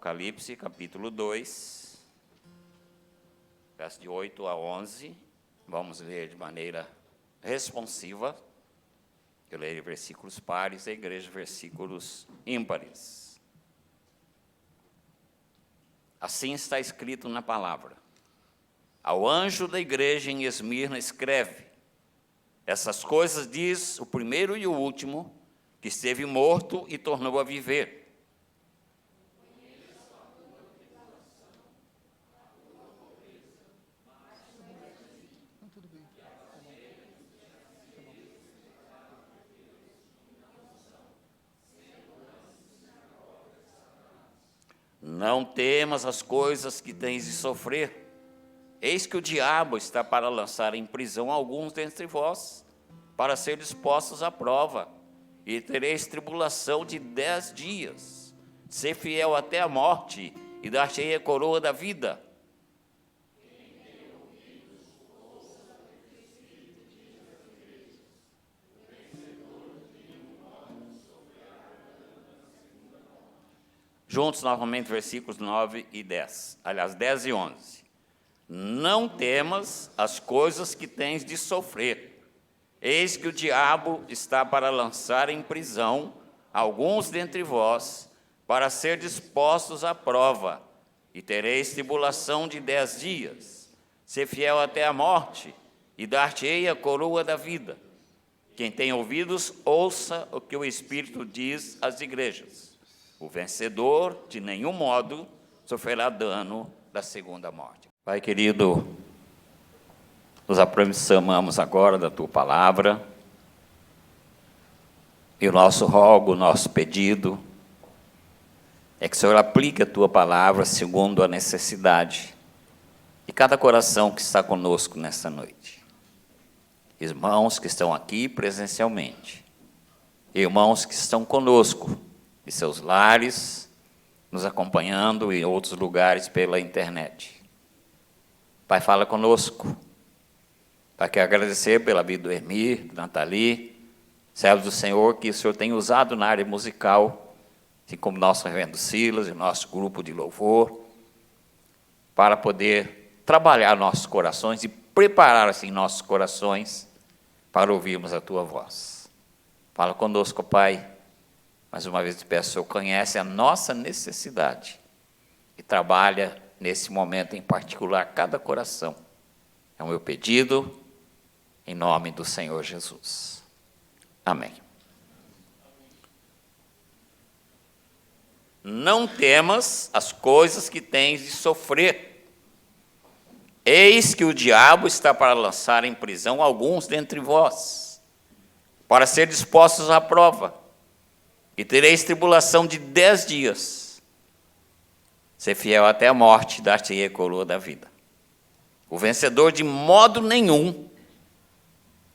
Apocalipse, capítulo 2, versos de 8 a 11. Vamos ler de maneira responsiva. Eu lerei versículos pares, a igreja versículos ímpares. Assim está escrito na palavra: ao anjo da igreja em Esmirna escreve: essas coisas diz o primeiro e o último, que esteve morto e tornou a viver. Não temas as coisas que tens de sofrer. Eis que o diabo está para lançar em prisão alguns dentre vós, para ser expostos à prova, e tereis tribulação de 10 dias. Ser fiel até a morte, e dar-te-ei a coroa da vida. Juntos, novamente, versículos 9 e 10. Aliás, 10 e 11. Não temas as coisas que tens de sofrer. Eis que o diabo está para lançar em prisão alguns dentre vós, para ser dispostos à prova, e tereis tribulação de 10 dias. Ser fiel até a morte, e dar-te-ei a coroa da vida. Quem tem ouvidos, ouça o que o Espírito diz às igrejas. O vencedor, de nenhum modo, sofrerá dano da segunda morte. Pai querido, nos aproximamos agora da Tua palavra, e o nosso rogo, o nosso pedido, é que o Senhor aplique a Tua palavra segundo a necessidade de cada coração que está conosco nesta noite. Irmãos que estão aqui presencialmente, irmãos que estão conosco, de seus lares, nos acompanhando em outros lugares pela internet. Pai, fala conosco. Pai, quero agradecer pela vida do Emir, do Nathalie, servos do Senhor, que o Senhor tem usado na área musical, assim como nosso reverendo Silas e nosso grupo de louvor, para poder trabalhar nossos corações e preparar assim nossos corações para ouvirmos a Tua voz. Fala conosco, Pai. Mais uma vez te peço, o Senhor conhece a nossa necessidade e trabalha nesse momento em particular cada coração. É o meu pedido, em nome do Senhor Jesus. Amém. Não temas as coisas que tens de sofrer. Eis que o diabo está para lançar em prisão alguns dentre vós, para ser dispostos à prova. E tereis tribulação de 10 dias. Ser fiel até a morte, dar-te-ei a coroa da vida. O vencedor de modo nenhum,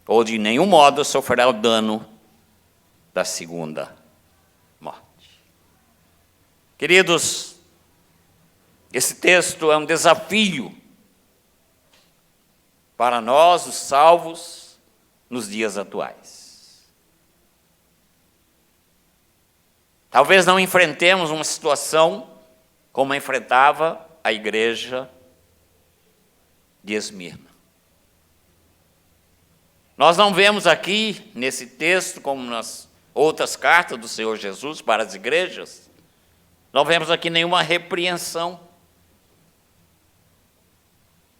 ou de nenhum modo, sofrerá o dano da segunda morte. Queridos, esse texto é um desafio para nós, os salvos, nos dias atuais. Talvez não enfrentemos uma situação como enfrentava a igreja de Esmirna. Nós não vemos aqui, nesse texto, como nas outras cartas do Senhor Jesus para as igrejas, não vemos aqui nenhuma repreensão.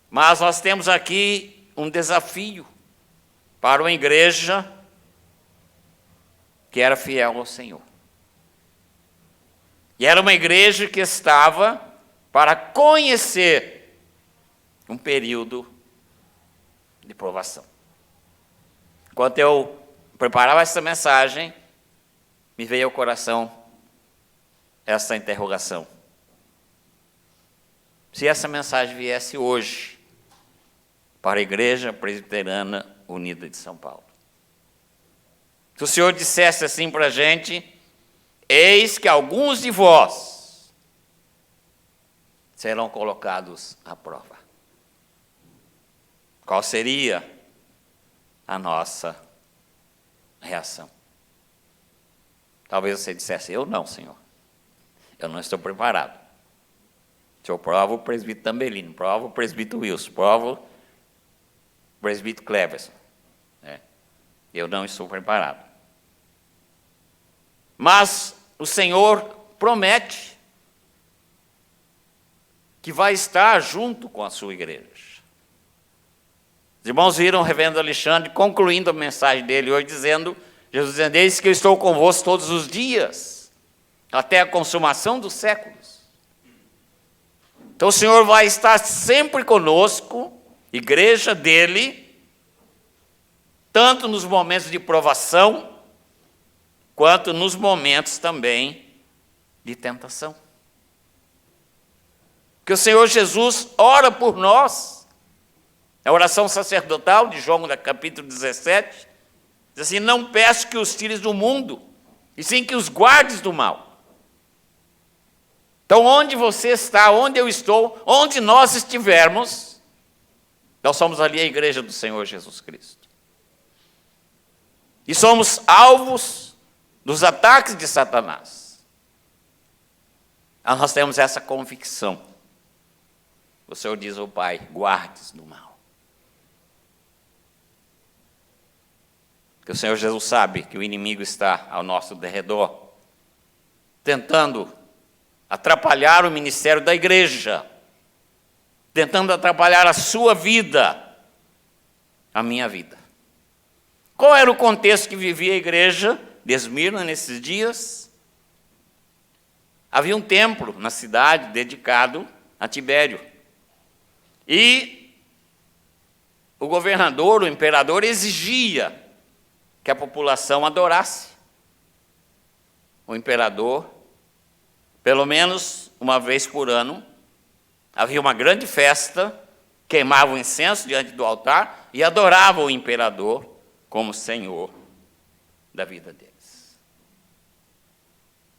Mas nós temos aqui um desafio para uma igreja que era fiel ao Senhor. E era uma igreja que estava para conhecer um período de provação. Enquanto eu preparava essa mensagem, me veio ao coração essa interrogação. Se essa mensagem viesse hoje para a Igreja Presbiteriana Unida de São Paulo, se o Senhor dissesse assim para a gente: eis que alguns de vós serão colocados à prova. Qual seria a nossa reação? Talvez você dissesse: eu não, Senhor. Eu não estou preparado. Se eu provo o presbítero Tambelino, provo o presbítero Wilson, provo o presbítero Cleverson. Eu não estou preparado. Mas o Senhor promete que vai estar junto com a sua igreja. Os irmãos viram o reverendo Alexandre concluindo a mensagem dele hoje, dizendo, Jesus dizendo, eis que eu estou convosco todos os dias, até a consumação dos séculos. Então o Senhor vai estar sempre conosco, igreja dele, tanto nos momentos de provação, quanto nos momentos também de tentação. Que o Senhor Jesus ora por nós. A oração sacerdotal de João, capítulo 17, diz assim, não peço que os tires do mundo, e sim que os guardes do mal. Então, onde você está, onde eu estou, onde nós estivermos, nós somos ali a igreja do Senhor Jesus Cristo. E somos alvos dos ataques de Satanás. Nós temos essa convicção. O Senhor diz ao Pai, guardes do mal. Porque o Senhor Jesus sabe que o inimigo está ao nosso derredor, tentando atrapalhar o ministério da igreja, tentando atrapalhar a sua vida, a minha vida. Qual era o contexto que vivia a igreja de Esmirna nesses dias? Havia um templo na cidade dedicado a Tibério. E o governador, o imperador, exigia que a população adorasse o imperador, pelo menos uma vez por ano. Havia uma grande festa, queimavam incenso diante do altar e adoravam o imperador como senhor da vida deles.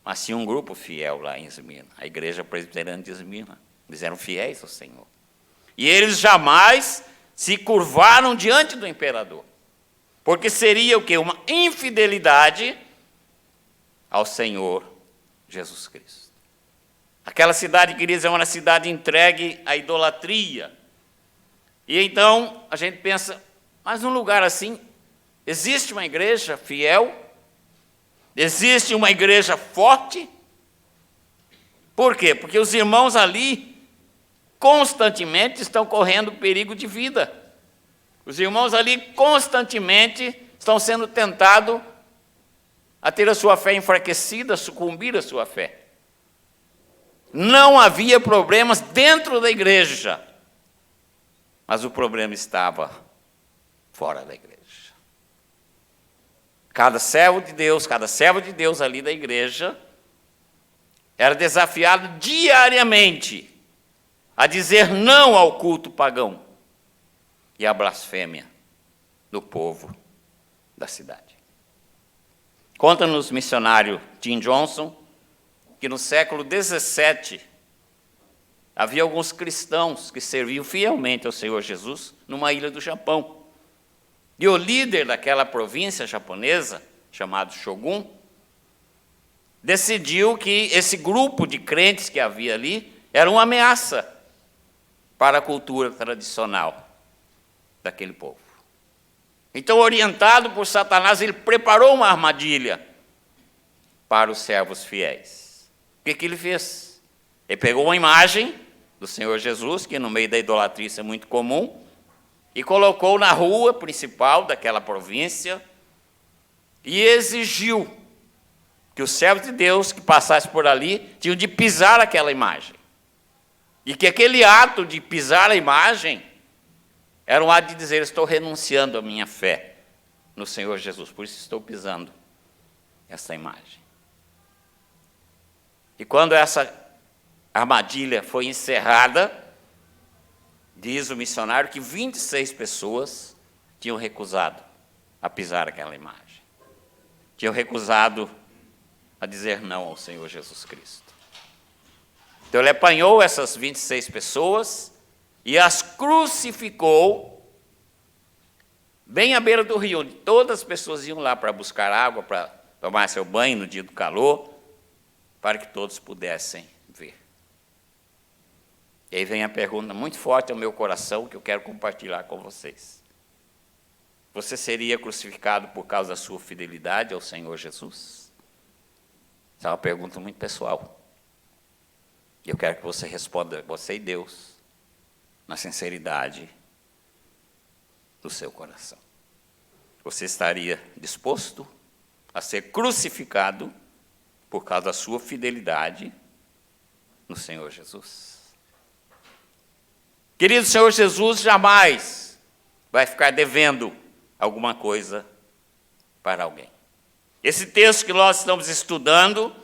Mas tinha um grupo fiel lá em Esmirna, a igreja presbiteriana de Esmirna. Eles eram fiéis ao Senhor. E eles jamais se curvaram diante do imperador. Porque seria o quê? Uma infidelidade ao Senhor Jesus Cristo. Aquela cidade, queridos, é uma cidade entregue à idolatria. E então a gente pensa, mas num lugar assim, existe uma igreja fiel? Existe uma igreja forte? Por quê? Porque os irmãos ali constantemente estão correndo perigo de vida. Os irmãos ali constantemente estão sendo tentados a ter a sua fé enfraquecida, a sucumbir à sua fé. Não havia problemas dentro da igreja, mas o problema estava fora da igreja. Cada servo de Deus ali da igreja, era desafiado diariamente a dizer não ao culto pagão e à blasfêmia do povo da cidade. Conta-nos o missionário Tim Johnson que no século 17 havia alguns cristãos que serviam fielmente ao Senhor Jesus numa ilha do Japão. E o líder daquela província japonesa, chamado Shogun, decidiu que esse grupo de crentes que havia ali era uma ameaça para a cultura tradicional daquele povo. Então, orientado por Satanás, ele preparou uma armadilha para os servos fiéis. O que ele fez? Ele pegou uma imagem do Senhor Jesus, que no meio da idolatria isso é muito comum, e colocou na rua principal daquela província e exigiu que os servos de Deus que passassem por ali tinham de pisar aquela imagem. E que aquele ato de pisar a imagem era um ato de dizer, estou renunciando à minha fé no Senhor Jesus, por isso estou pisando essa imagem. E quando essa armadilha foi encerrada, diz o missionário que 26 pessoas tinham recusado a pisar aquela imagem. Tinham recusado a dizer não ao Senhor Jesus Cristo. Então ele apanhou essas 26 pessoas e as crucificou bem à beira do rio, onde todas as pessoas iam lá para buscar água, para tomar seu banho no dia do calor, para que todos pudessem ver. E aí vem a pergunta muito forte ao meu coração que eu quero compartilhar com vocês. Você seria crucificado por causa da sua fidelidade ao Senhor Jesus? Essa é uma pergunta muito pessoal. E eu quero que você responda, você e Deus, na sinceridade do seu coração. Você estaria disposto a ser crucificado por causa da sua fidelidade no Senhor Jesus? Querido, o Senhor Jesus jamais vai ficar devendo alguma coisa para alguém. Esse texto que nós estamos estudando,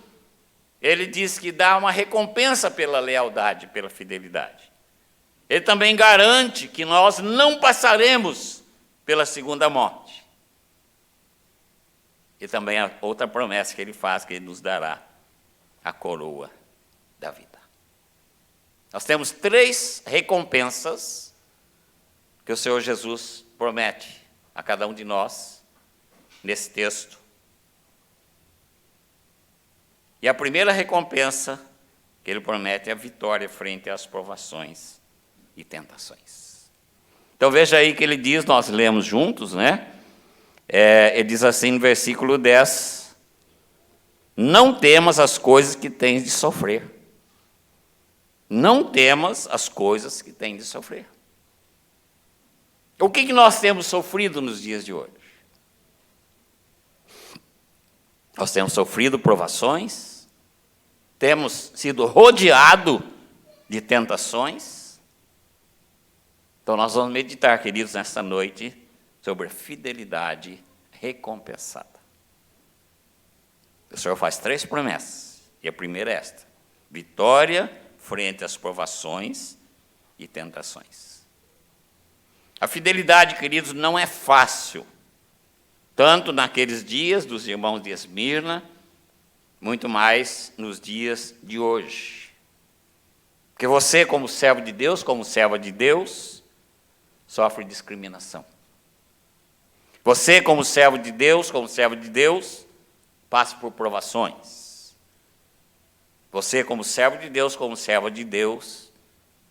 ele diz que dá uma recompensa pela lealdade, pela fidelidade. Ele também garante que nós não passaremos pela segunda morte. E também a outra promessa que ele faz, que ele nos dará a coroa da vida. Nós temos 3 recompensas que o Senhor Jesus promete a cada um de nós nesse texto. E a primeira recompensa que ele promete é a vitória frente às provações e tentações. Então veja aí que ele diz, nós lemos juntos, né? Ele diz assim no versículo 10, não temas as coisas que tens de sofrer. Não temas as coisas que tens de sofrer. O que nós temos sofrido nos dias de hoje? Nós temos sofrido provações, temos sido rodeados de tentações. Então nós vamos meditar, queridos, nesta noite, sobre a fidelidade recompensada. O Senhor faz 3 promessas, e a primeira é esta: vitória frente às provações e tentações. A fidelidade, queridos, não é fácil, tanto naqueles dias dos irmãos de Esmirna, muito mais nos dias de hoje. Porque você, como servo de Deus, como serva de Deus, sofre discriminação. Você, como servo de Deus, como servo de Deus, passa por provações. Você, como servo de Deus, como serva de Deus,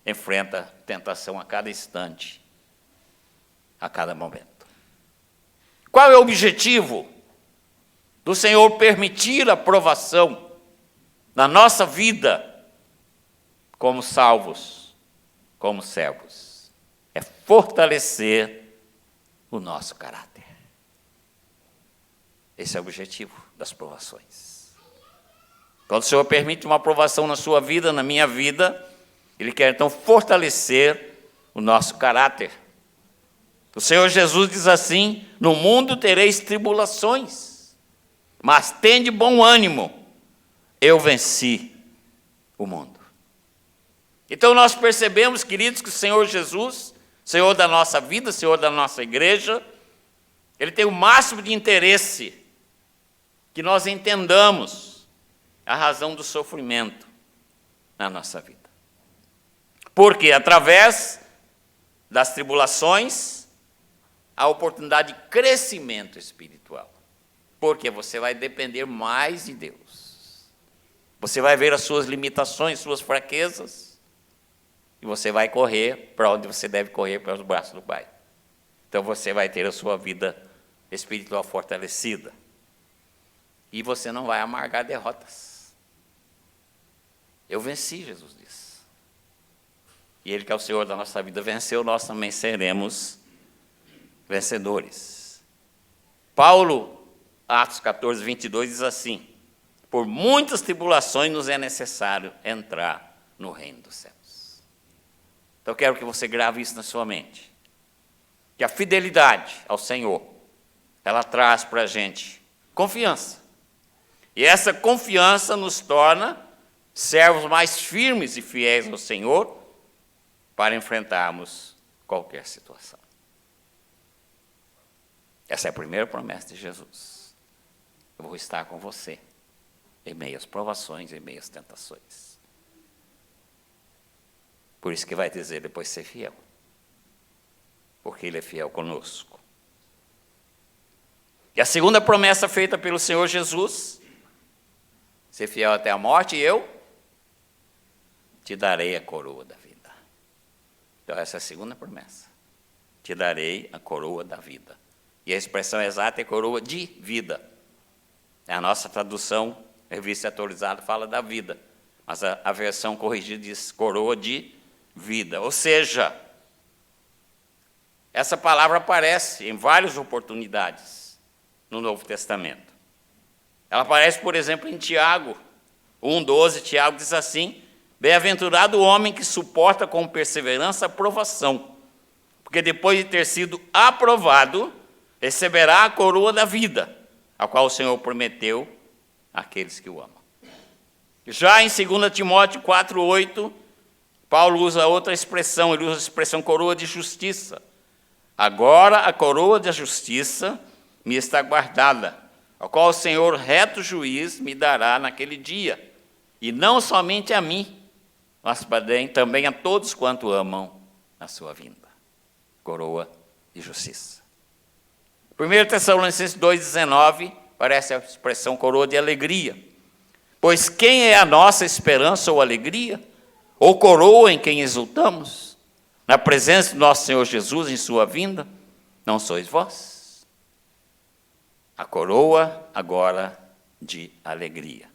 enfrenta tentação a cada instante, a cada momento. Qual é o objetivo do Senhor permitir a provação na nossa vida como salvos, como servos? É fortalecer o nosso caráter. Esse é o objetivo das provações. Quando o Senhor permite uma provação na sua vida, na minha vida, Ele quer então fortalecer o nosso caráter. O Senhor Jesus diz assim: no mundo tereis tribulações, mas tende bom ânimo, eu venci o mundo. Então nós percebemos, queridos, que o Senhor Jesus, Senhor da nossa vida, Senhor da nossa igreja, Ele tem o máximo de interesse que nós entendamos a razão do sofrimento na nossa vida. Porque através das tribulações, a oportunidade de crescimento espiritual. Porque você vai depender mais de Deus. Você vai ver as suas limitações, suas fraquezas, e você vai correr para onde você deve correr, para os braços do Pai. Então você vai ter a sua vida espiritual fortalecida. E você não vai amargar derrotas. Eu venci, Jesus disse. E Ele, que é o Senhor da nossa vida, venceu, nós também seremos vencedores. Paulo, Atos 14, 22, diz assim: por muitas tribulações nos é necessário entrar no reino dos céus. Então eu quero que você grave isso na sua mente. Que a fidelidade ao Senhor, ela traz para a gente confiança. E essa confiança nos torna servos mais firmes e fiéis ao Senhor para enfrentarmos qualquer situação. Essa é a primeira promessa de Jesus. Eu vou estar com você em meio às provações, em meio às tentações. Por isso que vai dizer depois ser fiel. Porque Ele é fiel conosco. E a segunda promessa feita pelo Senhor Jesus: ser fiel até a morte, e eu te darei a coroa da vida. Então, essa é a segunda promessa. Te darei a coroa da vida. E a expressão exata é coroa de vida. A nossa tradução, revista atualizada, fala da vida. Mas a versão corrigida diz coroa de vida. Ou seja, essa palavra aparece em várias oportunidades no Novo Testamento. Ela aparece, por exemplo, em Tiago 1,12. Tiago diz assim: bem-aventurado o homem que suporta com perseverança a provação, porque depois de ter sido aprovado, receberá a coroa da vida, a qual o Senhor prometeu àqueles que o amam. Já em 2 Timóteo 4,8, Paulo usa outra expressão, ele usa a expressão coroa de justiça. Agora a coroa da justiça me está guardada, a qual o Senhor, reto juiz, me dará naquele dia, e não somente a mim, mas também a todos quanto amam a sua vinda. Coroa de justiça. 1 Tessalonicenses 2,19, parece a expressão coroa de alegria. Pois quem é a nossa esperança ou alegria? Ou coroa em quem exultamos? Na presença do nosso Senhor Jesus em sua vinda? Não sois vós? A coroa agora de alegria.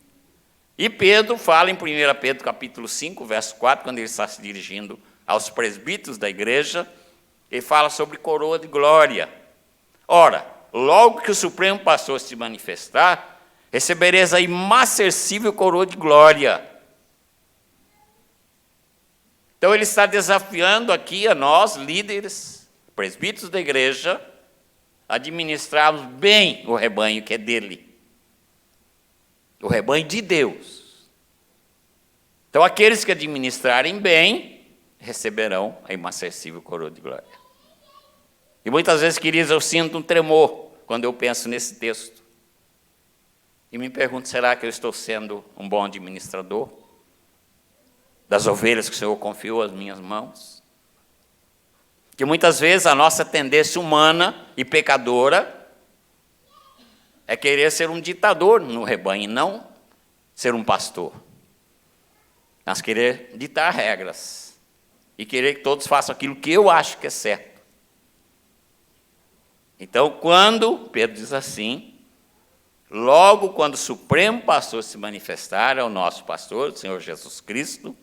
E Pedro fala em 1 Pedro capítulo 5, verso 4, quando ele está se dirigindo aos presbíteros da igreja, ele fala sobre coroa de glória. Ora, logo que o Supremo Pastor se manifestar, recebereis a imarcessível coroa de glória. Então ele está desafiando aqui a nós, líderes, presbíteros da igreja, a administrarmos bem o rebanho que é dele. O rebanho de Deus. Então aqueles que administrarem bem, receberão a imarcessível coroa de glória. E muitas vezes, queridos, eu sinto um tremor quando eu penso nesse texto. E me pergunto, será que eu estou sendo um bom administrador das ovelhas que o Senhor confiou às minhas mãos? Que muitas vezes a nossa tendência humana e pecadora é querer ser um ditador no rebanho e não ser um pastor. Mas querer ditar regras e querer que todos façam aquilo que eu acho que é certo. Então, quando Pedro diz assim, logo quando o Supremo Pastor se manifestar, é o nosso pastor, o Senhor Jesus Cristo,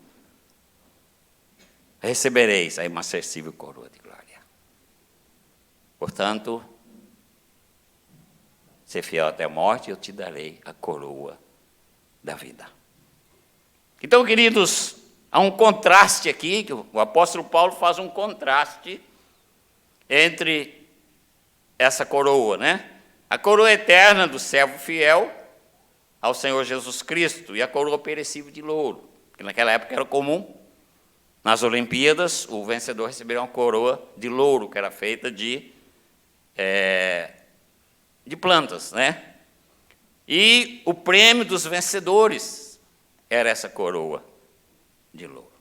recebereis a imarcessível coroa de glória. Portanto, ser fiel até a morte, eu te darei a coroa da vida. Então, queridos, há um contraste aqui, que o apóstolo Paulo faz um contraste entre essa coroa, né? A coroa eterna do servo fiel ao Senhor Jesus Cristo e a coroa perecível de louro, que naquela época era comum. Nas Olimpíadas, o vencedor receberia uma coroa de louro, que era feita de plantas, né? E o prêmio dos vencedores era essa coroa de louro.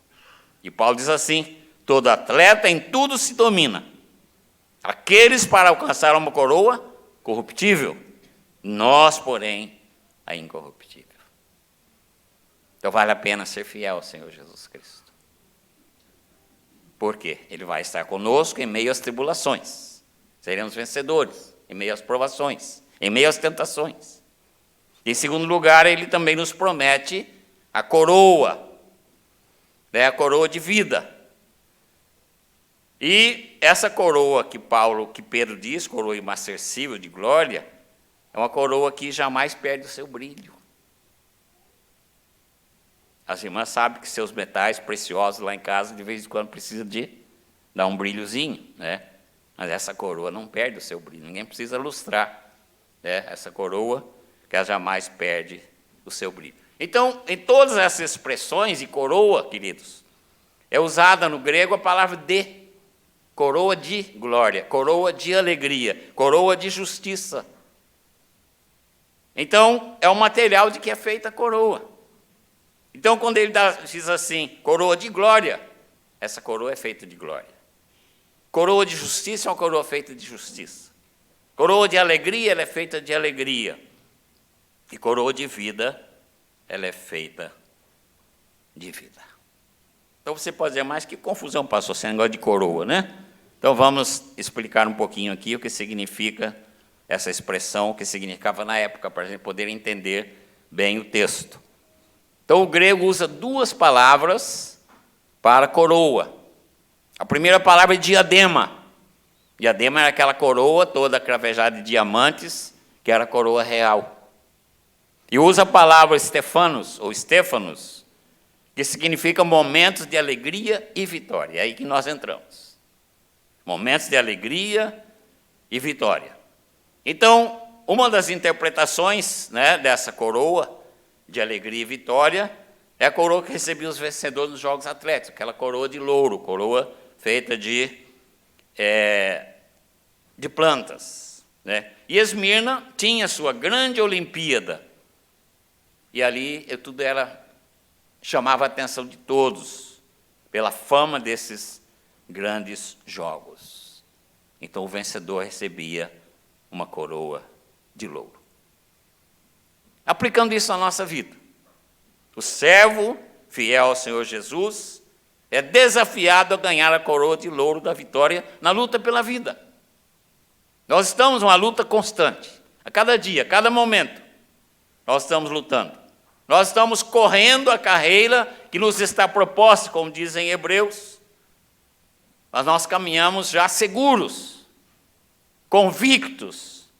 E Paulo diz assim: todo atleta em tudo se domina. Aqueles para alcançar uma coroa corruptível, nós, porém, a incorruptível. Então vale a pena ser fiel ao Senhor Jesus Cristo. Por quê? Ele vai estar conosco em meio às tribulações. Seremos vencedores em meio às provações, em meio às tentações. Em segundo lugar, ele também nos promete a coroa, né, a coroa de vida. E essa coroa que Pedro diz, coroa imarcessível de glória, é uma coroa que jamais perde o seu brilho. As irmãs sabem que seus metais preciosos lá em casa, de vez em quando, precisam de dar um brilhozinho, né? Mas essa coroa não perde o seu brilho, ninguém precisa lustrar, né? Essa coroa que ela jamais perde o seu brilho. Então, em todas essas expressões de coroa, queridos, é usada no grego a palavra de, coroa de glória, coroa de alegria, coroa de justiça. Então, é o material de que é feita a coroa. Então, quando ele diz assim, coroa de glória, essa coroa é feita de glória. Coroa de justiça é uma coroa feita de justiça. Coroa de alegria, ela é feita de alegria. E coroa de vida, ela é feita de vida. Então você pode dizer, mas que confusão, pastor, esse negócio de coroa, né? Então vamos explicar um pouquinho aqui o que significa essa expressão, o que significava na época, para a gente poder entender bem o texto. Então o grego usa duas palavras para coroa. A primeira palavra é diadema. Diadema era aquela coroa toda cravejada de diamantes, que era a coroa real. E usa a palavra Stefanos, ou Stefanos, que significa momentos de alegria e vitória. É aí que nós entramos. Momentos de alegria e vitória. Então, uma das interpretações, né, dessa coroa de alegria e vitória é a coroa que recebia os vencedores nos Jogos Atléticos, aquela coroa de louro, coroa feita de plantas, né? E Esmirna tinha sua grande Olimpíada, e ali tudo chamava a atenção de todos, pela fama desses grandes jogos. Então o vencedor recebia uma coroa de louro. Aplicando isso à nossa vida, o servo fiel ao Senhor Jesus é desafiado a ganhar a coroa de louro da vitória na luta pela vida. Nós estamos numa luta constante, a cada dia, a cada momento, nós estamos lutando. Nós estamos correndo a carreira que nos está proposta, como dizem Hebreus, mas nós caminhamos já seguros, convictos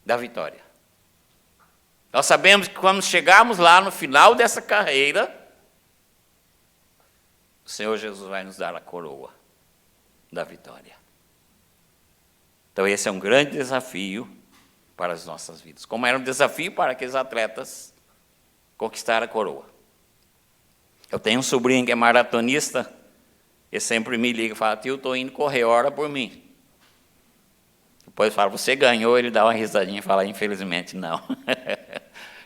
da vitória. Nós sabemos que quando chegarmos lá no final dessa carreira, o Senhor Jesus vai nos dar a coroa da vitória. Então esse é um grande desafio para as nossas vidas, como era um desafio para aqueles atletas conquistar a coroa. Eu tenho um sobrinho que é maratonista, ele sempre me liga e fala, tio, estou indo correr, ora por mim. Depois fala, você ganhou, ele dá uma risadinha e fala, infelizmente não.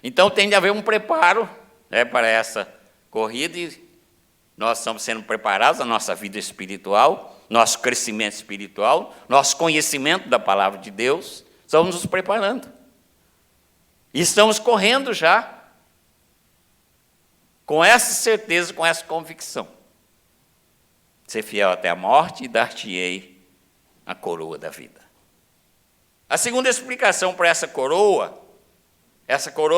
Então tem de haver um preparo, né, para essa corrida, e nós estamos sendo preparados na nossa vida espiritual, nosso crescimento espiritual, nosso conhecimento da palavra de Deus, estamos nos preparando. E estamos correndo já, com essa certeza, com essa convicção. Ser fiel até a morte e dar-te-ei a coroa da vida. A segunda explicação para essa coroa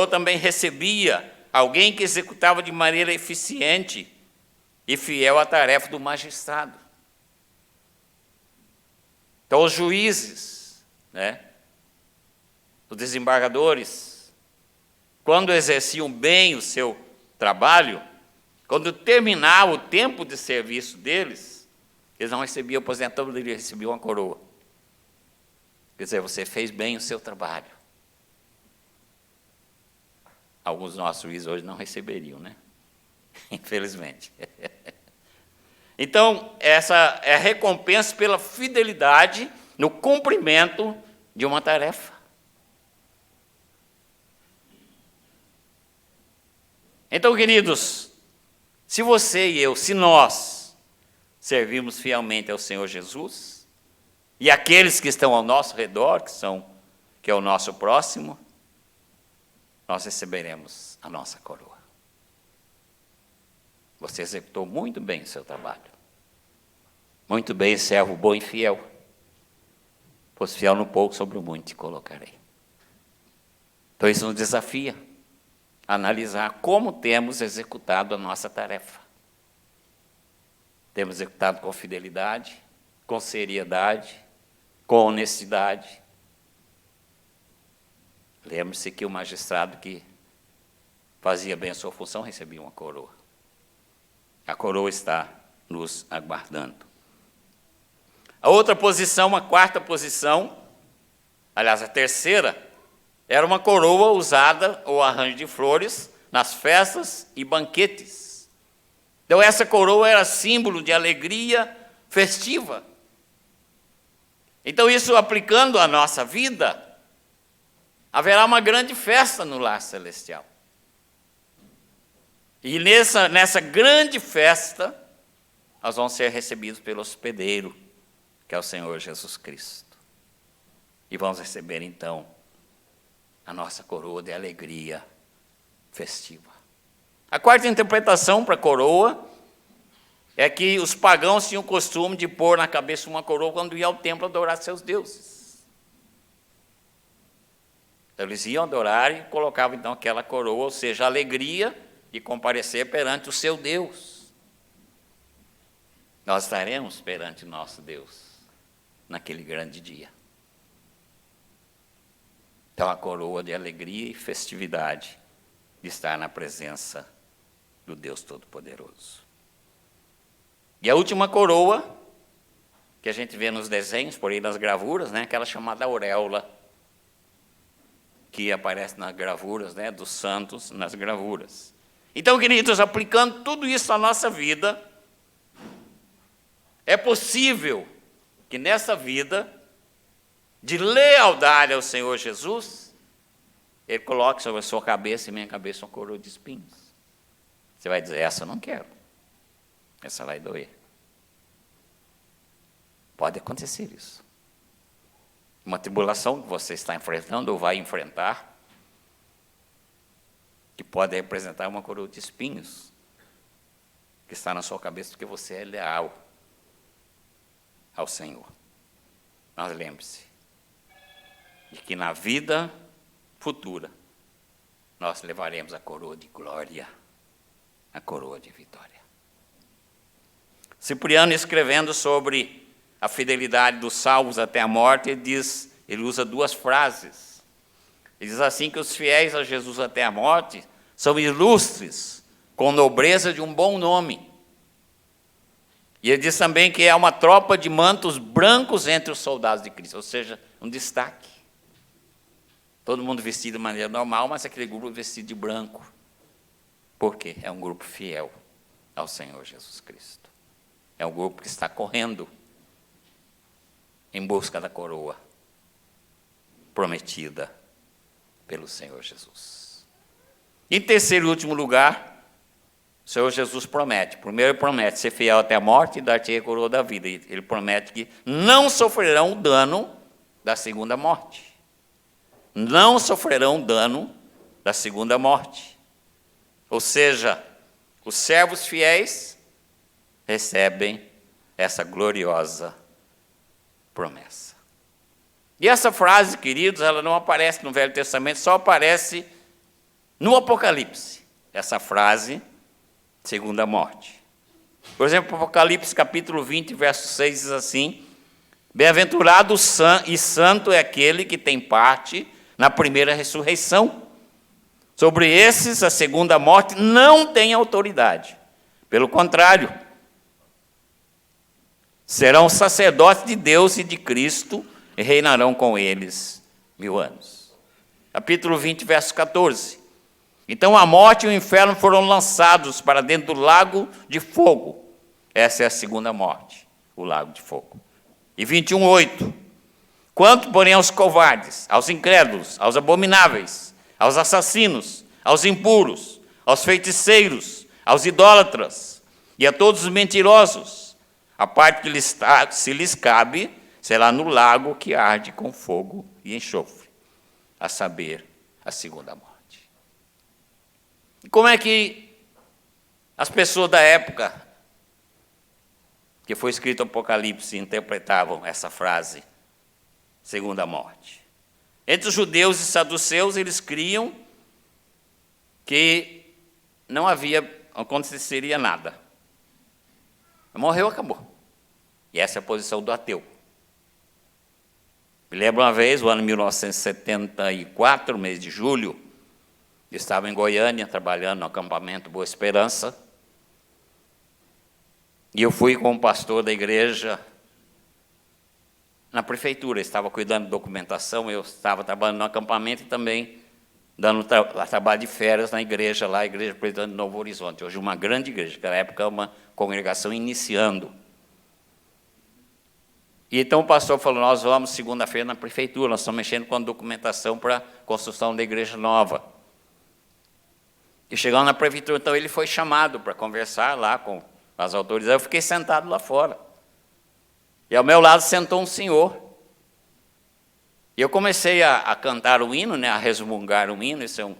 também recebia alguém que executava de maneira eficiente e fiel a tarefa do magistrado. Então, os juízes, né, os desembargadores, quando exerciam bem o seu trabalho, quando terminava o tempo de serviço deles, eles não recebiam aposentadoria, eles recebiam uma coroa. Quer dizer, você fez bem o seu trabalho. Alguns dos nossos juízes hoje não receberiam, né? Infelizmente. Então, essa é a recompensa pela fidelidade no cumprimento de uma tarefa. Então, queridos, se você e eu, se nós servimos fielmente ao Senhor Jesus, e aqueles que estão ao nosso redor, que é o nosso próximo, nós receberemos a nossa coroa. Você executou muito bem o seu trabalho. Muito bem, servo bom e fiel. Pois fiel no pouco, sobre o muito te colocarei. Então isso nos desafia a analisar como temos executado a nossa tarefa. Temos executado com fidelidade, com seriedade, com honestidade. Lembre-se que o magistrado que fazia bem a sua função recebia uma coroa. A coroa está nos aguardando. A outra posição, a quarta posição, aliás, a terceira, era uma coroa usada, ou arranjo de flores, nas festas e banquetes. Então, essa coroa era símbolo de alegria festiva. Então, isso aplicando à nossa vida, haverá uma grande festa no lar celestial. E nessa grande festa, nós vamos ser recebidos pelo hospedeiro, que é o Senhor Jesus Cristo. E vamos receber, então, a nossa coroa de alegria festiva. A quarta interpretação para a coroa é que os pagãos tinham o costume de pôr na cabeça uma coroa quando iam ao templo adorar seus deuses. Então, eles iam adorar e colocavam então aquela coroa, ou seja, a alegria de comparecer perante o seu Deus. Nós estaremos perante nosso Deus naquele grande dia. Então, a coroa de alegria e festividade de estar na presença do Deus Todo-Poderoso. E a última coroa, que a gente vê nos desenhos, por aí nas gravuras, né, aquela chamada auréola, que aparece nas gravuras, né, dos santos, nas gravuras. Então, queridos, aplicando tudo isso à nossa vida, é possível que nessa vida de lealdade ao Senhor Jesus, Ele coloque sobre a sua cabeça e minha cabeça uma coroa de espinhos. Você vai dizer, essa eu não quero. Essa vai doer. Pode acontecer isso. Uma tribulação que você está enfrentando ou vai enfrentar, que pode representar uma coroa de espinhos, que está na sua cabeça porque você é leal ao Senhor. Mas lembre-se, de que na vida futura, nós levaremos a coroa de glória, a coroa de vitória. Cipriano, escrevendo sobre a fidelidade dos salvos até a morte, ele usa duas frases. Ele diz assim que os fiéis a Jesus até a morte são ilustres, com nobreza de um bom nome. E ele diz também que é uma tropa de mantos brancos entre os soldados de Cristo, ou seja, um destaque. Todo mundo vestido de maneira normal, mas aquele grupo vestido de branco. Por quê? É um grupo fiel ao Senhor Jesus Cristo. É um grupo que está correndo em busca da coroa prometida pelo Senhor Jesus. Em terceiro e último lugar, o Senhor Jesus promete. Primeiro, ele promete ser fiel até a morte e dar-te a coroa da vida. Ele promete que não sofrerão o dano da segunda morte. Não sofrerão dano da segunda morte. Ou seja, os servos fiéis recebem essa gloriosa promessa. E essa frase, queridos, ela não aparece no Velho Testamento, só aparece no Apocalipse. Essa frase, segunda morte. Por exemplo, Apocalipse capítulo 20, verso 6 diz assim: bem-aventurado e santo é aquele que tem parte na primeira ressurreição. Sobre esses, a segunda morte não tem autoridade. Pelo contrário, serão sacerdotes de Deus e de Cristo e reinarão com eles 1000 anos. Capítulo 20, verso 14. Então a morte e o inferno foram lançados para dentro do lago de fogo. Essa é a segunda morte, o lago de fogo. E 21, 8. Quanto, porém, aos covardes, aos incrédulos, aos abomináveis, aos assassinos, aos impuros, aos feiticeiros, aos idólatras e a todos os mentirosos, a parte que se lhes cabe será no lago que arde com fogo e enxofre, a saber, a segunda morte. E como é que as pessoas da época que foi escrito o Apocalipse interpretavam essa frase, segunda morte? Entre os judeus e saduceus, eles criam que não aconteceria nada. Morreu, acabou. E essa é a posição do ateu. Me lembro uma vez, o ano 1974, mês de julho, eu estava em Goiânia, trabalhando no acampamento Boa Esperança, e eu fui com o pastor da igreja na prefeitura, estava cuidando de documentação, eu estava trabalhando no acampamento e também dando trabalho de férias na igreja lá, a Igreja Presbiteriana de Novo Horizonte, hoje uma grande igreja, naquela época uma congregação iniciando. E então o pastor falou, nós vamos segunda-feira na prefeitura, nós estamos mexendo com a documentação para a construção da igreja nova. E chegando na prefeitura, então ele foi chamado para conversar lá com as autoridades, eu fiquei sentado lá fora. E ao meu lado sentou um senhor. E eu comecei a cantar o hino, né, a resmungar o hino, isso é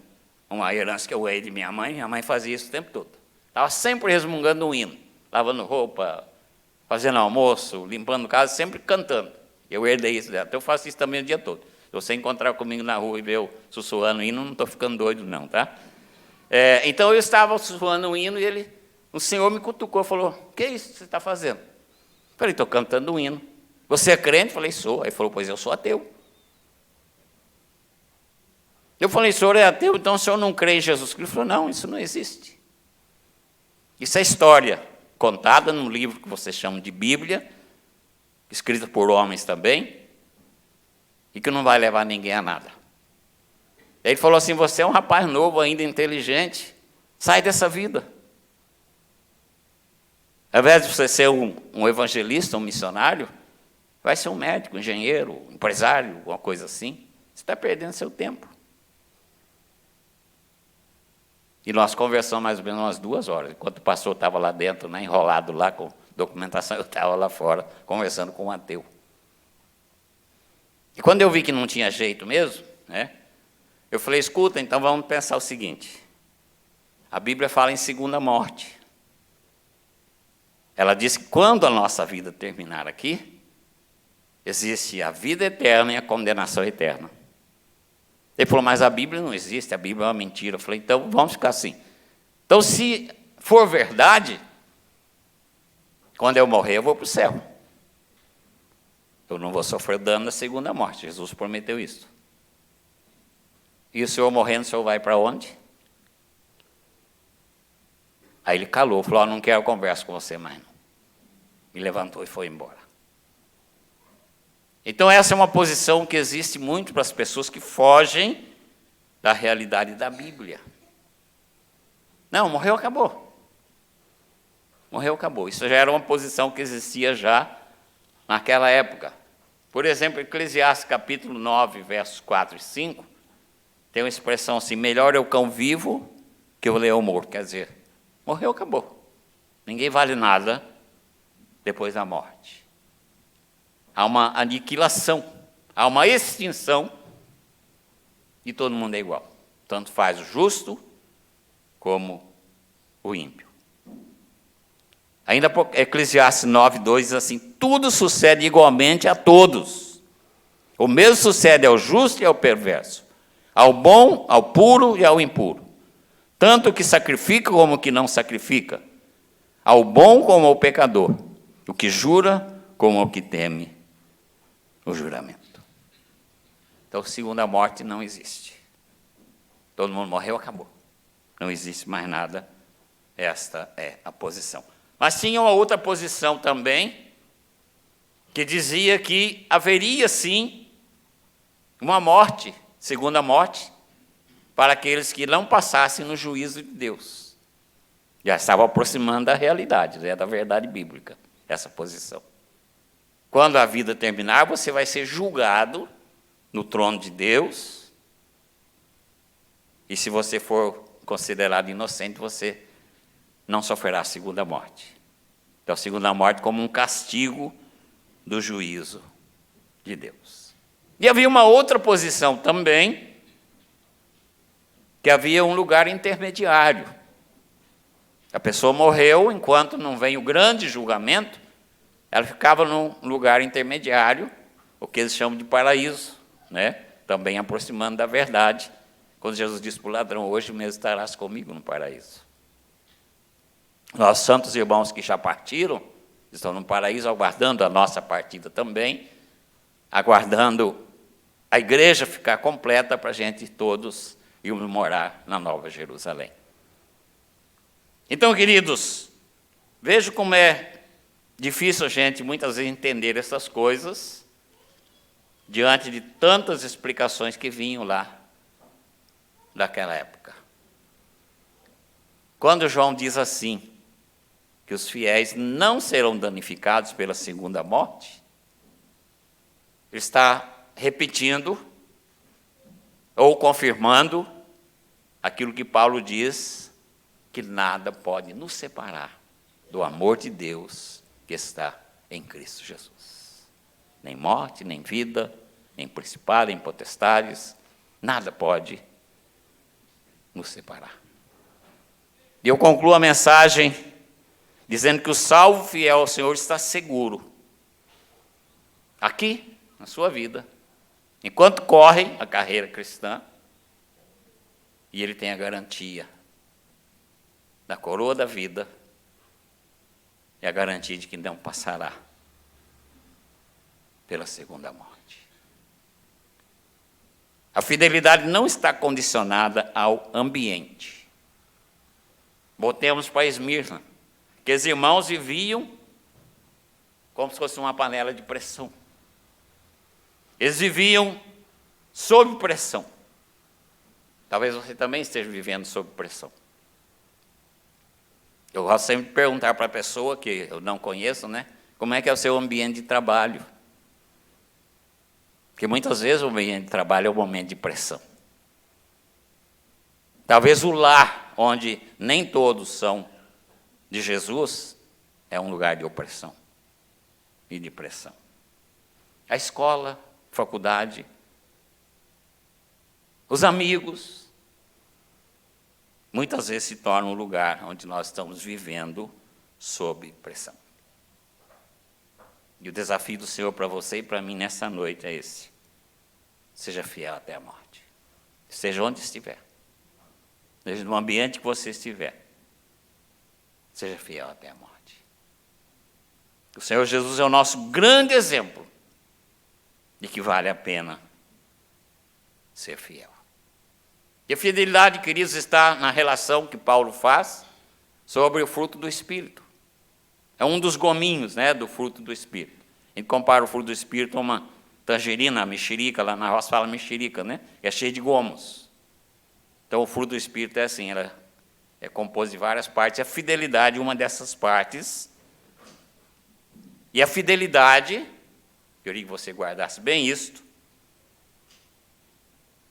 uma herança que eu ganhei de minha mãe fazia isso o tempo todo. Estava sempre resmungando o hino. lavando roupa, fazendo almoço, limpando casa, sempre cantando. Eu herdei isso dela. Então eu faço isso também o dia todo. Se você encontrar comigo na rua e ver eu sussurrando hino, não estou ficando doido não, tá? Então eu estava sussurrando um hino e o Senhor me cutucou, falou, o que é isso que você está fazendo? Eu falei, estou cantando um hino. Você é crente? Eu falei, sou. Aí ele falou, pois eu sou ateu. Eu falei, o senhor é ateu, então o senhor não crê em Jesus Cristo? Ele falou, não, isso não existe. Isso é história contada num livro que vocês chamam de Bíblia, escrita por homens também, e que não vai levar ninguém a nada. Ele falou assim, você é um rapaz novo ainda, inteligente, sai dessa vida. Ao invés de você ser um evangelista, um missionário, vai ser um médico, um engenheiro, um empresário, alguma coisa assim. Você está perdendo seu tempo. E nós conversamos mais ou menos umas 2 horas. Enquanto o pastor estava lá dentro, né, enrolado lá com documentação, eu estava lá fora, conversando com um ateu. E quando eu vi que não tinha jeito mesmo, né, eu falei, escuta, então vamos pensar o seguinte. A Bíblia fala em segunda morte. Ela diz que quando a nossa vida terminar aqui, existe a vida eterna e a condenação eterna. Ele falou, mas a Bíblia não existe, a Bíblia é uma mentira. Eu falei, então vamos ficar assim. Então, se for verdade, quando eu morrer, eu vou para o céu. Eu não vou sofrer dano na segunda morte. Jesus prometeu isso. E o senhor morrendo, o senhor vai para onde? Aí ele calou, falou, não quero conversa com você mais. Não. Me levantou e foi embora. Então, essa é uma posição que existe muito para as pessoas que fogem da realidade da Bíblia. Não, morreu, acabou. Morreu, acabou. Isso já era uma posição que existia já naquela época. Por exemplo, Eclesiastes capítulo 9, versos 4 e 5, tem uma expressão assim, melhor é o cão vivo que o leão morto. Quer dizer, morreu, acabou. Ninguém vale nada depois da morte. Há uma aniquilação, há uma extinção, e todo mundo é igual. Tanto faz o justo como o ímpio. Ainda Eclesiastes 9, 2 diz assim, tudo sucede igualmente a todos. O mesmo sucede ao justo e ao perverso, ao bom, ao puro e ao impuro. Tanto o que sacrifica como o que não sacrifica, ao bom como ao pecador, o que jura como o que teme o juramento. Então, segunda morte não existe. Todo mundo morreu, acabou. Não existe mais nada. Esta é a posição. Mas tinha uma outra posição também, que dizia que haveria, sim, uma morte, segunda morte, para aqueles que não passassem no juízo de Deus. Já estava aproximando da realidade, né, da verdade bíblica, essa posição. Quando a vida terminar, você vai ser julgado no trono de Deus. E se você for considerado inocente, você não sofrerá a segunda morte. Então, a segunda morte como um castigo do juízo de Deus. E havia uma outra posição também, que havia um lugar intermediário. A pessoa morreu, enquanto não vem o grande julgamento, ela ficava num lugar intermediário, o que eles chamam de paraíso, né? Também aproximando da verdade. Quando Jesus disse para o ladrão, hoje mesmo estarás comigo no paraíso. Nossos santos irmãos que já partiram, estão no paraíso, aguardando a nossa partida também, aguardando a igreja ficar completa para a gente todos irmos morar na Nova Jerusalém. Então, queridos, vejo como é difícil a gente, muitas vezes, entender essas coisas diante de tantas explicações que vinham lá daquela época. Quando João diz assim, que os fiéis não serão danificados pela segunda morte, ele está repetindo ou confirmando aquilo que Paulo diz, que nada pode nos separar do amor de Deus que está em Cristo Jesus. Nem morte, nem vida, nem principado, nem potestades, nada pode nos separar. E eu concluo a mensagem dizendo que o salvo fiel ao Senhor está seguro, aqui, na sua vida, enquanto corre a carreira cristã, e ele tem a garantia da coroa da vida e a garantia de que não passará pela segunda morte. A fidelidade não está condicionada ao ambiente. Voltemos para Esmirna, que os irmãos viviam como se fosse uma panela de pressão. Eles viviam sob pressão. Talvez você também esteja vivendo sob pressão. Eu gosto sempre de perguntar para a pessoa que eu não conheço, né? Como é que é o seu ambiente de trabalho? Porque muitas vezes o ambiente de trabalho é um momento de pressão. Talvez o lar, onde nem todos são de Jesus, é um lugar de opressão e de pressão. A escola, a faculdade, os amigos, muitas vezes se tornam um lugar onde nós estamos vivendo sob pressão. E o desafio do Senhor para você e para mim nessa noite é esse: seja fiel até a morte. Seja onde estiver, seja no ambiente que você estiver, seja fiel até a morte. O Senhor Jesus é o nosso grande exemplo de que vale a pena ser fiel. E a fidelidade, queridos, está na relação que Paulo faz sobre o fruto do Espírito. É um dos gominhos, né, do fruto do Espírito. A gente compara o fruto do Espírito a uma tangerina, a mexerica, lá na roça fala mexerica, né? É cheio de gomos. Então o fruto do Espírito é assim, ela é composto de várias partes, a fidelidade é uma dessas partes. E a fidelidade, eu queria que você guardasse bem isto,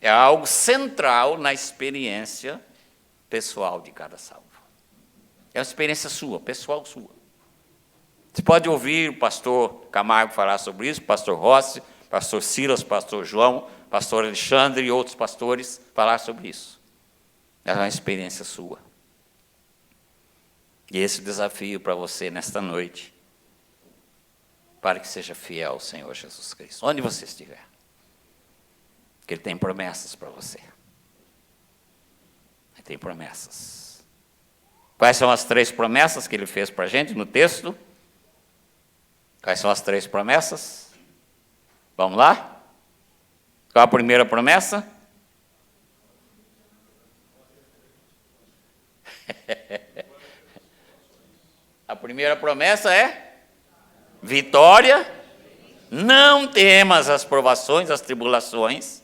é algo central na experiência pessoal de cada salvo. É uma experiência sua, pessoal sua. Você pode ouvir o pastor Camargo falar sobre isso, o pastor Rossi, pastor Silas, pastor João, pastor Alexandre e outros pastores falar sobre isso. É uma experiência sua. E esse é o desafio para você nesta noite, para que seja fiel ao Senhor Jesus Cristo, onde você estiver. Porque Ele tem promessas para você. Ele tem promessas. Quais são as 3 promessas que Ele fez para a gente no texto? Quais são as 3 promessas? Vamos lá? Qual a primeira promessa? A primeira promessa é vitória. Não temas as provações, as tribulações.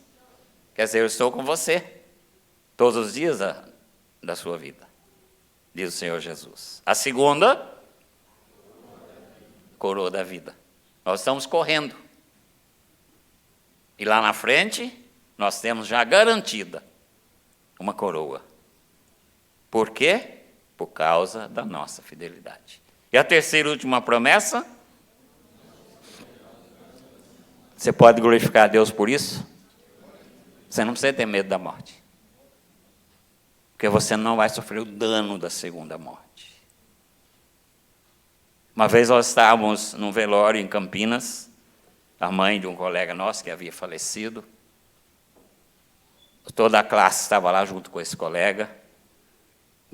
Quer dizer, eu estou com você todos os dias da sua vida, diz o Senhor Jesus. A segunda, coroa da vida. Nós estamos correndo. E lá na frente, nós temos já garantida uma coroa. Por quê? Por causa da nossa fidelidade. E a terceira e última promessa? Você pode glorificar a Deus por isso? Você não precisa ter medo da morte. Porque você não vai sofrer o dano da segunda morte. Uma vez nós estávamos num velório em Campinas, a mãe de um colega nosso que havia falecido. Toda a classe estava lá junto com esse colega.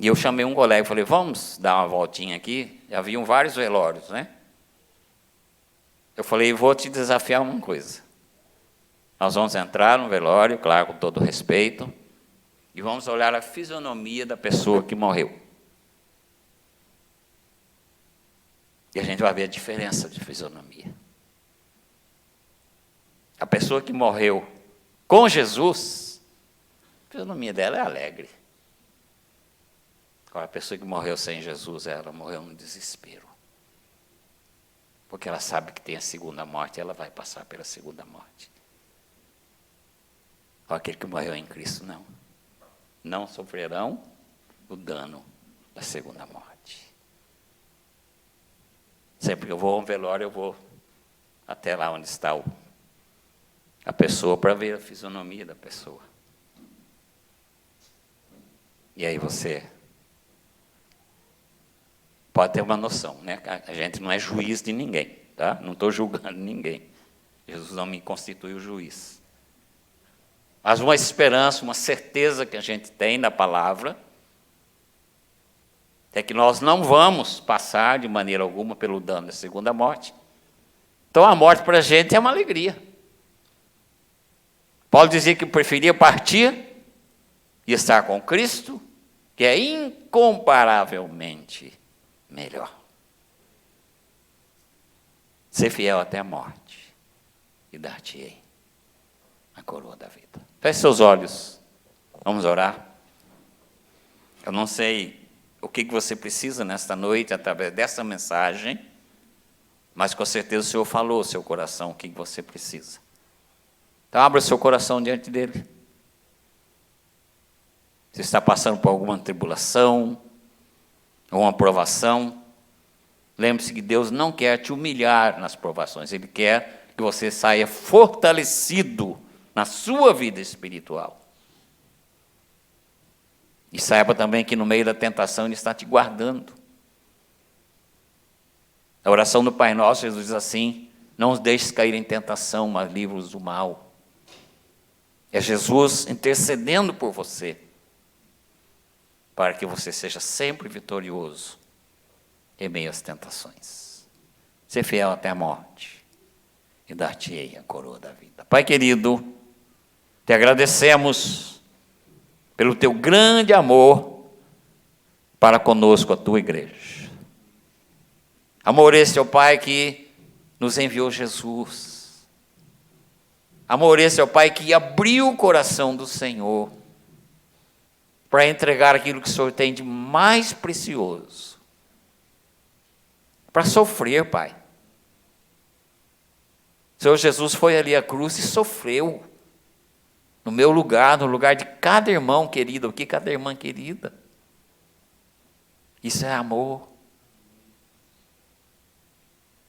E eu chamei um colega e falei, vamos dar uma voltinha aqui. Haviam vários velórios, né? Eu falei, vou te desafiar uma coisa. Nós vamos entrar no velório, claro, com todo respeito, e vamos olhar a fisionomia da pessoa que morreu. E a gente vai ver a diferença de fisionomia. A pessoa que morreu com Jesus, a fisionomia dela é alegre. Agora, a pessoa que morreu sem Jesus, ela morreu no desespero. Porque ela sabe que tem a segunda morte, ela vai passar pela segunda morte. Aquele que morreu em Cristo, não. Não sofrerão o dano da segunda morte. Sempre que eu vou a um velório, eu vou até lá onde está a pessoa para ver a fisionomia da pessoa. E aí você Pode ter uma noção, né? A gente não é juiz de ninguém, tá? Não estou julgando ninguém. Jesus não me constitui o juiz. Mas uma esperança, uma certeza que a gente tem na palavra é que nós não vamos passar de maneira alguma pelo dano da segunda morte. Então a morte para a gente é uma alegria. Paulo dizia que preferia partir e estar com Cristo, que é incomparavelmente melhor. Ser fiel até a morte e dar-te-ei a coroa da vida. Feche seus olhos, vamos orar. Eu não sei o que você precisa nesta noite, através dessa mensagem, mas com certeza o Senhor falou ao seu coração o que você precisa. Então abra o seu coração diante dele. Se está passando por alguma tribulação, ou uma provação, lembre-se que Deus não quer te humilhar nas provações, Ele quer que você saia fortalecido na sua vida espiritual. E saiba também que no meio da tentação Ele está te guardando. A oração do Pai Nosso, Jesus diz assim: não os deixes cair em tentação, mas livra-os do mal. É Jesus intercedendo por você, para que você seja sempre vitorioso em meio às tentações. Ser fiel até a morte e dar-te-ei a coroa da vida. Pai querido, te agradecemos pelo teu grande amor para conosco, a tua igreja. Amor esse, ó Pai, que nos enviou Jesus. Amor esse, ó Pai, que abriu o coração do Senhor para entregar aquilo que o Senhor tem de mais precioso. Para sofrer, Pai. O Senhor Jesus foi ali à cruz e sofreu. No meu lugar, no lugar de cada irmão querido aqui, cada irmã querida. Isso é amor.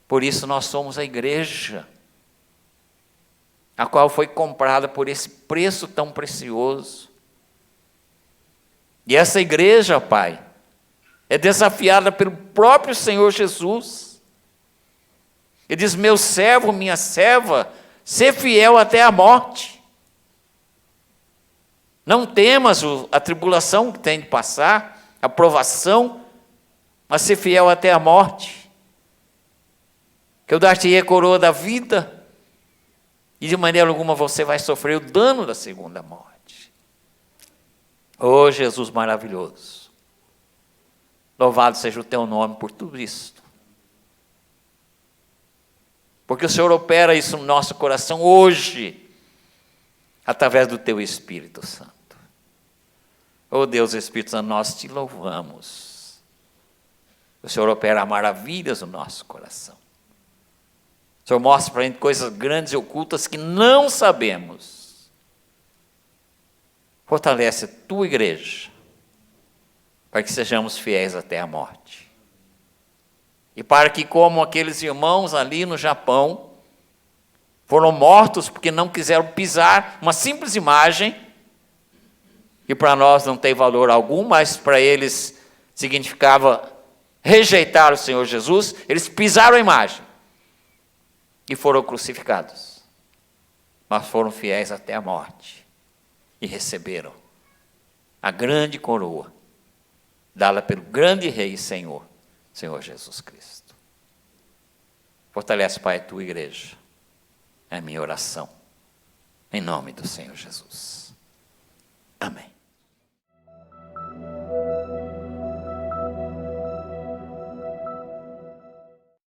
Por isso nós somos a igreja, a qual foi comprada por esse preço tão precioso. E essa igreja, Pai, é desafiada pelo próprio Senhor Jesus. Ele diz: meu servo, minha serva, ser fiel até a morte. Não temas a tribulação que tem de passar, a provação, mas ser fiel até a morte. Que eu dar-te-ei a coroa da vida, e de maneira alguma você vai sofrer o dano da segunda morte. Oh, Jesus maravilhoso, louvado seja o teu nome por tudo isso. Porque o Senhor opera isso no nosso coração hoje, através do teu Espírito Santo. Oh Deus, Espírito Santo, nós te louvamos. O Senhor opera maravilhas no nosso coração. O Senhor mostra para a gente coisas grandes e ocultas que não sabemos. Fortalece a tua igreja, para que sejamos fiéis até a morte. E para que, como aqueles irmãos ali no Japão, foram mortos porque não quiseram pisar uma simples imagem, que para nós não tem valor algum, mas para eles significava rejeitar o Senhor Jesus. Eles pisaram a imagem e foram crucificados, mas foram fiéis até a morte e receberam a grande coroa dada pelo grande Rei e Senhor Jesus Cristo. Fortalece, Pai, a tua igreja. É a minha oração, em nome do Senhor Jesus. Amém.